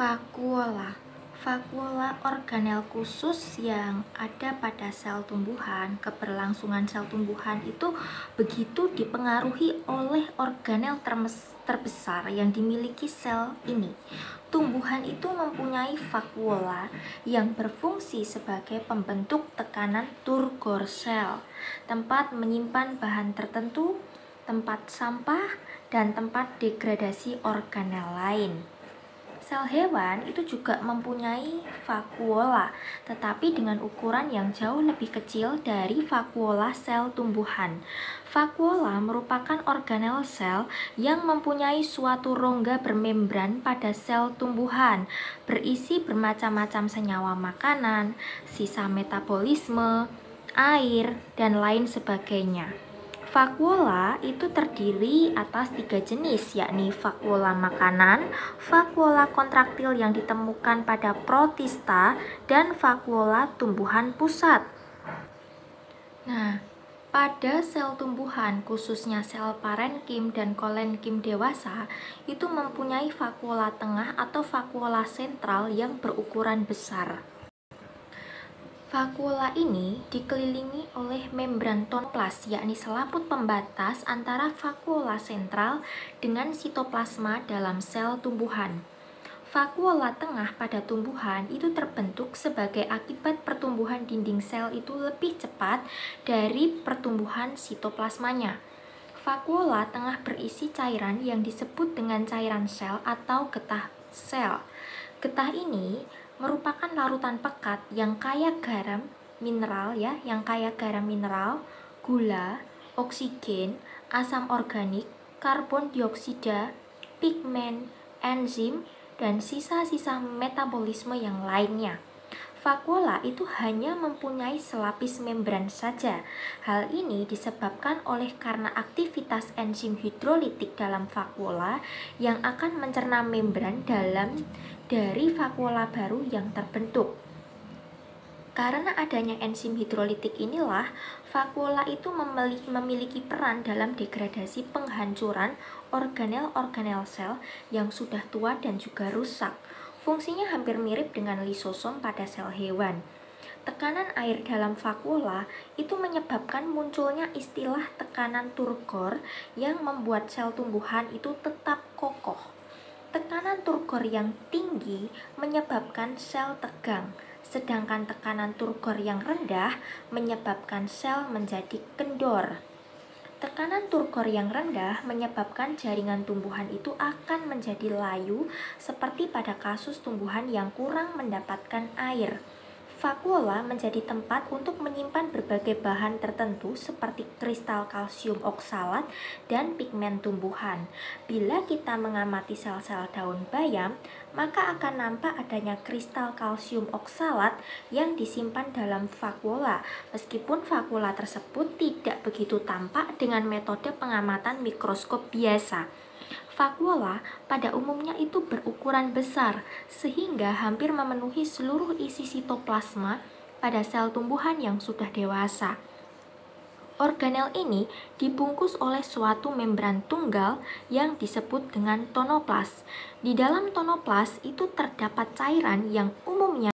Vakuola. Vakuola organel khusus yang ada pada sel tumbuhan. Keberlangsungan sel tumbuhan itu begitu dipengaruhi oleh organel terbesar yang dimiliki sel ini. Tumbuhan itu mempunyai vakuola yang berfungsi sebagai pembentuk tekanan turgor sel, tempat menyimpan bahan tertentu, tempat sampah, dan tempat degradasi organel lain. Sel hewan itu juga mempunyai vakuola, tetapi dengan ukuran yang jauh lebih kecil dari vakuola sel tumbuhan. Vakuola merupakan organel sel yang mempunyai suatu rongga bermembran pada sel tumbuhan, berisi bermacam-macam senyawa makanan, sisa metabolisme, air, dan lain sebagainya. Vakuola itu terdiri atas 3 jenis, yakni vakuola makanan, vakuola kontraktil yang ditemukan pada protista, dan vakuola tumbuhan pusat. Nah, pada sel tumbuhan, khususnya sel parenkim dan kolenkim dewasa, itu mempunyai vakuola tengah atau vakuola sentral yang berukuran besar. Vakuola ini dikelilingi oleh membran tonoplas, yakni selaput pembatas antara vakuola sentral dengan sitoplasma dalam sel tumbuhan. Vakuola tengah pada tumbuhan itu terbentuk sebagai akibat pertumbuhan dinding sel itu lebih cepat dari pertumbuhan sitoplasmanya. Vakuola tengah berisi cairan yang disebut dengan cairan sel atau getah sel. Getah ini merupakan larutan pekat yang kaya garam mineral gula, oksigen, asam organik, karbon dioksida, pigmen, enzim, dan sisa-sisa metabolisme yang lainnya. Vakuola itu hanya mempunyai selapis membran saja. Hal ini disebabkan oleh karena aktivitas enzim hidrolitik dalam vakuola yang akan mencerna membran dalam dari vakuola baru yang terbentuk. Karena adanya enzim hidrolitik inilah, vakuola itu memiliki peran dalam degradasi penghancuran organel-organel sel yang sudah tua dan juga rusak. Fungsinya hampir mirip dengan lisosom pada sel hewan. Tekanan air dalam vakuola itu menyebabkan munculnya istilah tekanan turgor yang membuat sel tumbuhan itu tetap kokoh. Tekanan turgor yang tinggi menyebabkan sel tegang, sedangkan tekanan turgor yang rendah menyebabkan sel menjadi kendor. Tekanan turgor yang rendah menyebabkan jaringan tumbuhan itu akan menjadi layu seperti pada kasus tumbuhan yang kurang mendapatkan air. Vakuola menjadi tempat untuk menyimpan berbagai bahan tertentu seperti kristal kalsium oksalat dan pigmen tumbuhan. Bila kita mengamati sel-sel daun bayam, maka akan nampak adanya kristal kalsium oksalat yang disimpan dalam vakuola, meskipun vakuola tersebut tidak begitu tampak dengan metode pengamatan mikroskop biasa. Vakuola pada umumnya itu berukuran besar, sehingga hampir memenuhi seluruh isi sitoplasma pada sel tumbuhan yang sudah dewasa. Organel ini dibungkus oleh suatu membran tunggal yang disebut dengan tonoplas. Di dalam tonoplas itu terdapat cairan yang umumnya